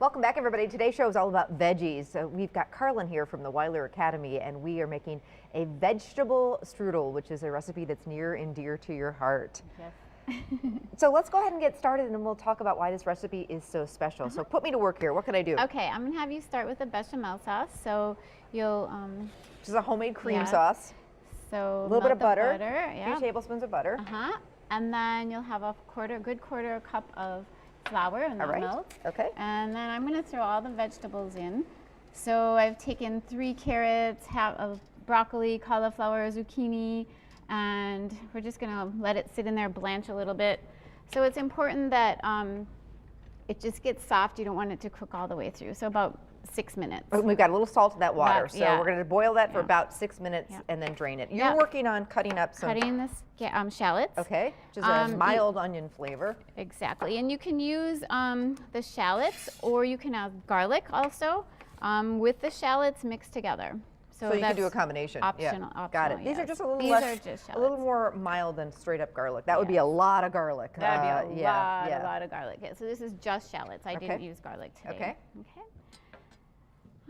Welcome back, everybody. Today's show is all about veggies. So we've got Carlyn here from the Weiler Academy, and we are making a vegetable strudel, which is a recipe that's near and dear to your heart. Yes. So let's go ahead and get started, and we'll talk about why this recipe is so special. So put me to work here. What can I do? Okay, I'm gonna have you start with the bechamel sauce. So you'll This is a homemade cream yes. sauce. So A little bit of butter. yeah. 2 tablespoons of butter. And then you'll have a good quarter cup of flour and that milk. Okay. And then I'm gonna throw all the vegetables in. So I've taken 3 carrots, half of broccoli, cauliflower, zucchini, and we're just gonna let it sit in there, blanch a little bit. So it's important that it just gets soft. You don't want it to cook all the way through. So about 6 minutes. We've got a little salt in that water, so yeah. we're going to boil that for about 6 minutes and then drain it. You're working on cutting up some... Cutting this shallots. Okay, which is a mild onion flavor. Exactly, and you can use the shallots, or you can have garlic also with the shallots mixed together. So you can do a combination. Optional. Got it. These yes. are just a little a little more mild than straight up garlic. That would be a lot of garlic. That'd be a lot of garlic. Yeah, so this is just shallots. I didn't use garlic today. Okay.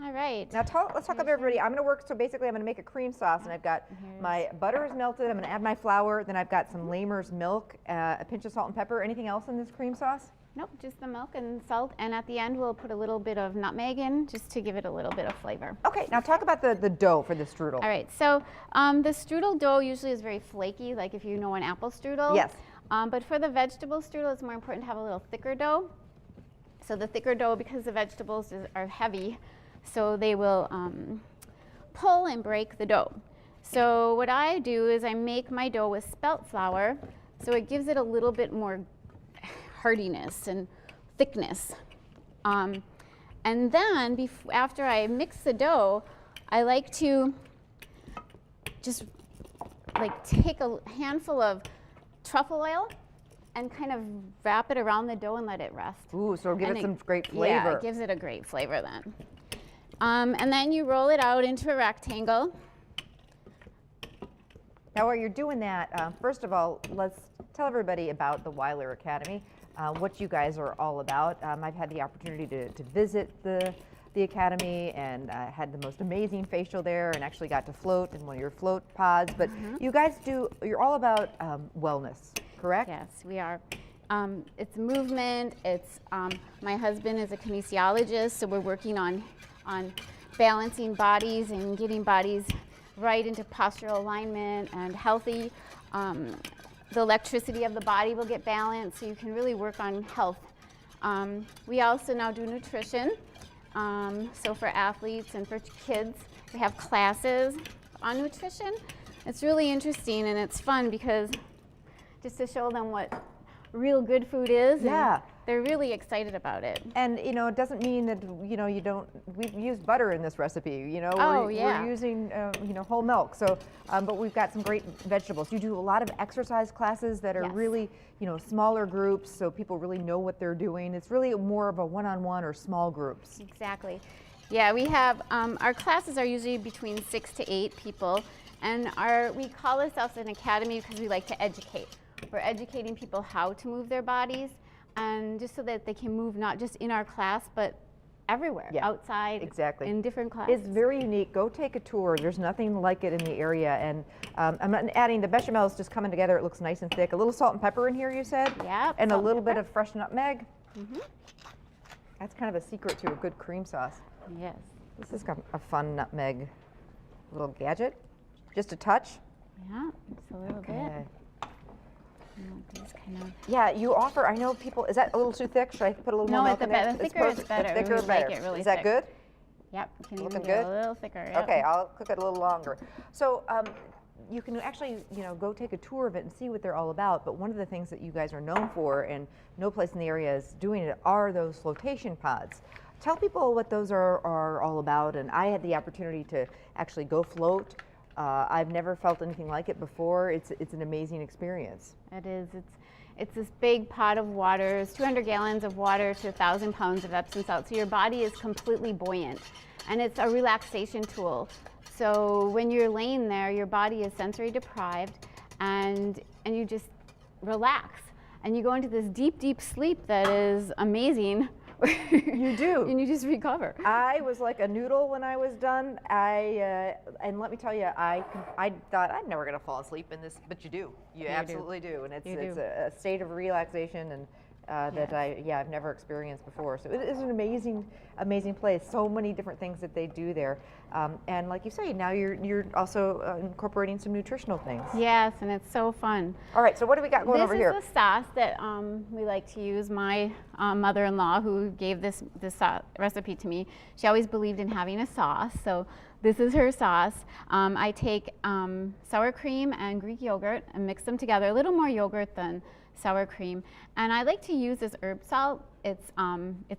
All right. Now let's talk about everybody. I'm going to work, so basically I'm going to make a cream sauce, and I've got my butter is melted. I'm going to add my flour. Then I've got some Lamer's milk, a pinch of salt and pepper. Anything else in this cream sauce? Nope, just the milk and salt. And at the end, we'll put a little bit of nutmeg in just to give it a little bit of flavor. Okay, now talk about the dough for the strudel. All right, so the strudel dough usually is very flaky, like if you know an apple strudel. Yes. But for the vegetable strudel, it's more important to have a little thicker dough. So the thicker dough, because the vegetables are heavy, so they will pull and break the dough. So what I do is I make my dough with spelt flour, so it gives it a little bit more hardiness and thickness. And then after I mix the dough, I like to just like take a handful of truffle oil and kind of wrap it around the dough and let it rest. Ooh, so it'll give it some great flavor. Yeah, it gives it a great flavor then. And then you roll it out into a rectangle. Now while you're doing that, first of all, let's tell everybody about the Weiler Academy, what you guys are all about. I've had the opportunity to visit the Academy, and had the most amazing facial there, and actually got to float in one of your float pods. But you guys you're all about wellness, correct? Yes, we are. It's movement. It's my husband is a kinesiologist, so we're working on balancing bodies and getting bodies right into postural alignment and healthy. The electricity of the body will get balanced, so you can really work on health. We also now do nutrition. So for athletes and for kids, we have classes on nutrition. It's really interesting and it's fun because just to show them what real good food is. Yeah. They're really excited about it. And you know, it doesn't mean that you don't. We've used butter in this recipe. You know, we're using whole milk. So, but we've got some great vegetables. You do a lot of exercise classes that are really smaller groups, so people really know what they're doing. It's really more of a one-on-one or small groups. Exactly. Yeah, we have our classes are usually between 6 to 8 people, and we call ourselves an academy because we like to educate. We're educating people how to move their bodies, and just so that they can move not just in our class, but everywhere, outside, in different classes. It's very unique. Go take a tour. There's nothing like it in the area. And I'm not adding, the bechamel is just coming together. It looks nice and thick. A little salt and pepper in here, you said? Yeah. And a little bit of fresh nutmeg. That's kind of a secret to a good cream sauce. Yes. This is a fun nutmeg little gadget. Just a touch. Yeah, just a little bit. Yeah, you offer, I know people, is that a little too thick? Should I put a little more milk in there? No, the thicker is better. The thicker, like it really Is that good? Yep, you can Looking even good? go a little thicker. Yep. Okay, I'll cook it a little longer. So you can actually, go take a tour of it and see what they're all about. But one of the things that you guys are known for, and no place in the area is doing it, are those flotation pods. Tell people what those are all about. And I had the opportunity to actually go float. I've never felt anything like it before. It's an amazing experience. It is. It's this big pot of water. It's 200 gallons of water to 1,000 pounds of Epsom salt. So your body is completely buoyant, and it's a relaxation tool. So when you're laying there, your body is sensory deprived, and you just relax, and you go into this deep, deep sleep that is amazing. You do. And you just recover. I was like a noodle when I was done. And let me tell you, I thought I'm never gonna fall asleep in this, but you do. You absolutely do, and it's a state of relaxation and that I've never experienced before. So it is an amazing place. So many different things that they do there, and like you say, now you're also incorporating some nutritional things. Yes, and it's so fun. All right, so what do we got going over here? This is the sauce that we like to use. My mother-in-law, who gave this recipe to me, she always believed in having a sauce. So this is her sauce. I take sour cream and Greek yogurt and mix them together. A little more yogurt than sour cream, and I like to use this herb salt. It's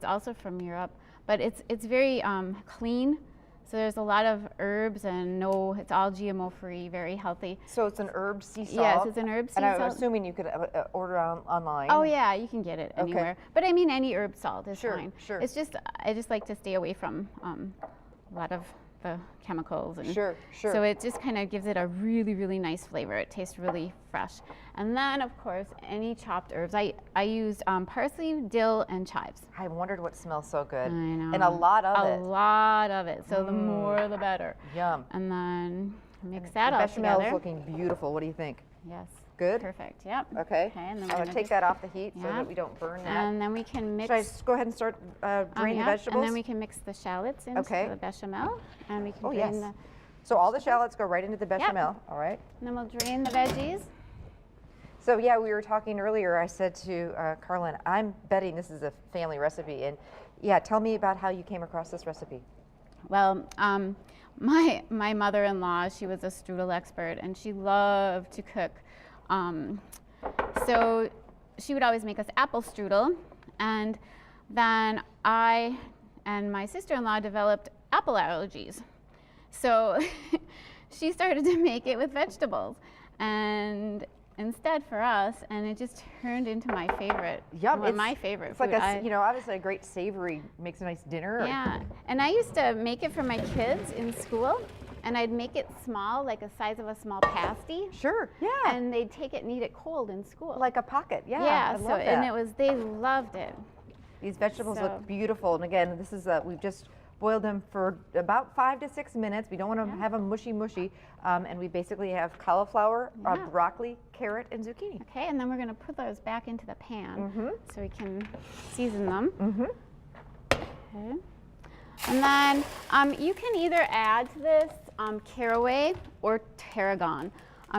also from Europe, but it's very clean. So there's a lot of herbs and it's all GMO free, very healthy. So it's an herb sea salt. Yes, it's an herb sea salt. And I'm assuming you could order online. Oh yeah, you can get it anywhere. Okay. But I mean, any herb salt is fine. Sure. It's just I just like to stay away from a lot of the chemicals. And sure. So it just kind of gives it a really nice flavor. It tastes really fresh. And then, of course, any chopped herbs. I used parsley, dill, and chives. I wondered what smells so good. I know. And a lot of it. A lot of it. So the more, the better. Yum. And then mix that all bechamel together. is looking beautiful. What do you think? Yes. Good? Perfect. Yep. Okay. And then I'm going to take that off the heat so that we don't burn that. And then we can mix. Should I just go ahead and start drain the vegetables? And then we can mix the shallots into the bechamel. And we can drain the. So all the shallots go right into the bechamel. Yep. All right. And then we'll drain the veggies. So yeah, we were talking earlier. I said to Carlyn, I'm betting this is a family recipe. And yeah, tell me about how you came across this recipe. Well, my mother-in-law, she was a strudel expert, and she loved to cook. So she would always make us apple strudel, and then I and my sister-in-law developed apple allergies. So she started to make it with vegetables, and instead for us, and it just turned into my favorite. My favorite. It's food. Like obviously a great savory makes a nice dinner. Yeah, and I used to make it for my kids in school. And I'd make it small, like the size of a small pasty. Sure, yeah. And they'd take it and eat it cold in school. Like a pocket, yeah. Yeah, I love that. And they loved it. These vegetables look beautiful. And again, this is, we've just boiled them for about 5 to 6 minutes. We don't want to have them mushy. And we basically have cauliflower, broccoli, carrot, and zucchini. Okay, and then we're going to put those back into the pan so we can season them. Okay. And then you can either add to this caraway or tarragon.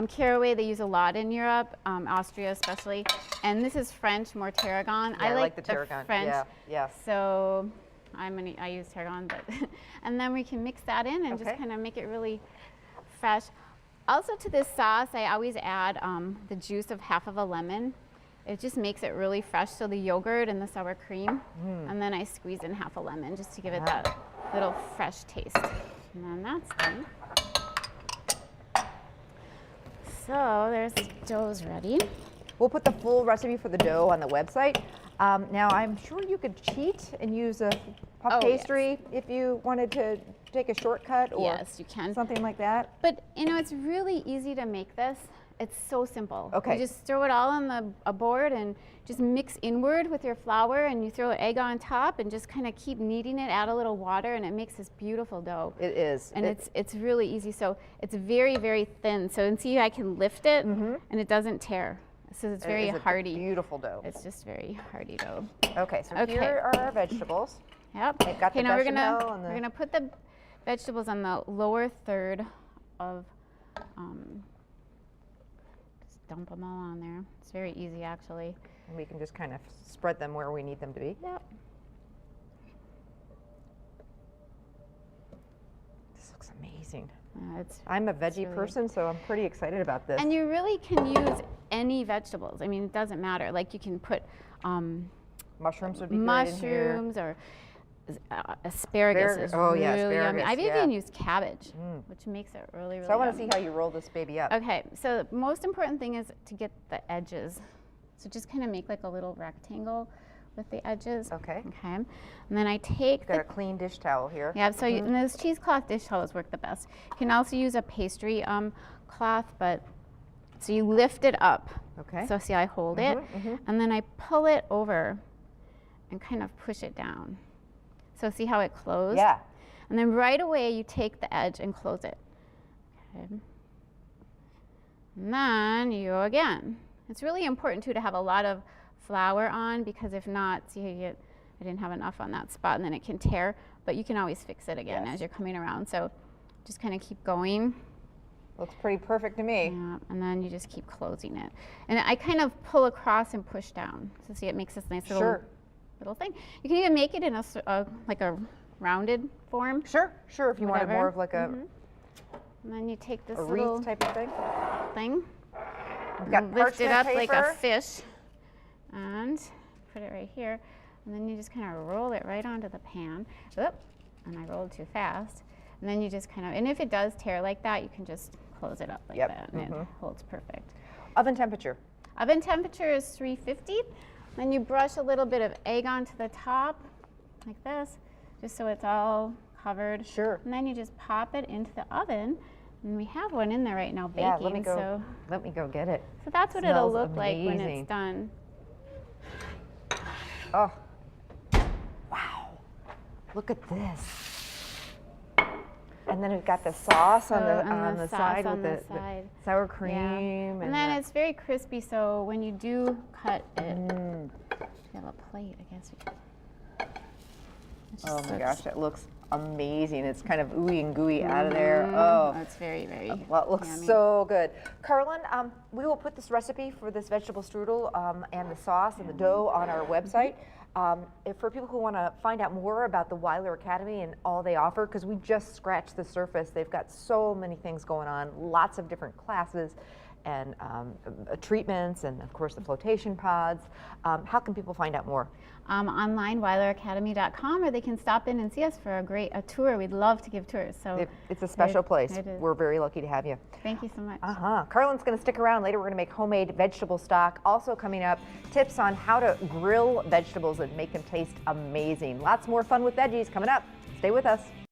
Caraway they use a lot in Europe, Austria especially, and this is French, more tarragon. Yeah, I like the tarragon. French, yeah. So I use tarragon, but and then we can mix that in and just kind of make it really fresh. Also to this sauce, I always add the juice of half of a lemon. It just makes it really fresh. So the yogurt and the sour cream, and then I squeeze in half a lemon just to give it that little fresh taste. And then that's done. So there's the dough's ready. We'll put the full recipe for the dough on the website. Now I'm sure you could cheat and use a puff pastry if you wanted to take a shortcut or you can. Something like that. But it's really easy to make this. It's so simple. Okay. You just throw it all on a board and just mix inward with your flour, and you throw an egg on top and just kind of keep kneading it, add a little water, and it makes this beautiful dough. It is. And it's really easy. So it's very, very thin. So and see, I can lift it and it doesn't tear. So it's very hardy. Beautiful dough. It's just very hardy dough. Okay, so here are our vegetables. Yep. They've got the now bechamel we're gonna put the vegetables on the lower third of dump them all on there. It's very easy, actually. And we can just kind of spread them where we need them to be. Yep. This looks amazing. I'm a veggie person, so I'm pretty excited about this. And you really can use any vegetables. I mean, it doesn't matter. Like you can put mushrooms would be mushrooms or asparagus is really yummy. I've even used cabbage, which makes it really, really So I want to yummy. see how you roll this baby up. Okay, so the most important thing is to get the edges. So just kind of make like a little rectangle with the edges. Okay. Okay, and then I take Got a clean dish towel here. Yeah, so and those cheesecloth dish towels work the best. You can also use a pastry cloth, but so you lift it up. Okay. So see, I hold it, and then I pull it over, and kind of push it down. So see how it closed? Yeah. And then right away you take the edge and close it. Okay. And then you go again. It's really important too to have a lot of flour on, because if not, see how you get, I didn't have enough on that spot, and then it can tear, but you can always fix it again as you're coming around. So just kind of keep going. Looks pretty perfect to me. Yeah, and then you just keep closing it. And I kind of pull across and push down. So see, it makes this nice little thing. You can even make it in like a rounded form. Sure, if you wanted more of like a And then you take this wreath little type of thing, We've got lift it up parchment like a paper. fish, and put it right here. And then you just kind of roll it right onto the pan. Oop, and I rolled too fast. And then you just kind of, and if it does tear like that, you can just close it up like that, and it holds perfect. Oven temperature. Oven temperature is 350. Then you brush a little bit of egg onto the top, like this, just so it's all covered. Sure. And then you just pop it into the oven. And we have one in there right now baking. Yeah, let me go get it. So that's what it'll Smells look like when amazing. it's done. Oh, wow, look at this. And then we've got the sauce on the side with the sour cream. Yeah. And then it's very crispy, so when you do cut it, you have a plate, I guess. Oh my gosh, that looks amazing. It's kind of ooey and gooey out of there. Oh, it's very, very well, it looks yummy. so good. Carlyn, we will put this recipe for this vegetable strudel and the sauce and the dough on our website. For people who want to find out more about the Weiler Academy and all they offer, because we just scratched the surface, they've got so many things going on, lots of different classes and treatments, and of course the flotation pods. How can people find out more? Online, weileracademy.com, or they can stop in and see us for a tour. We'd love to give tours. So it's a special place. it is. We're very lucky to have you. Thank you so much. Carlyn's going to stick around. Later, we're going to make homemade vegetable stock. Also coming up, tips on how to grill vegetables and make them taste amazing. Lots more fun with veggies coming up. Stay with us.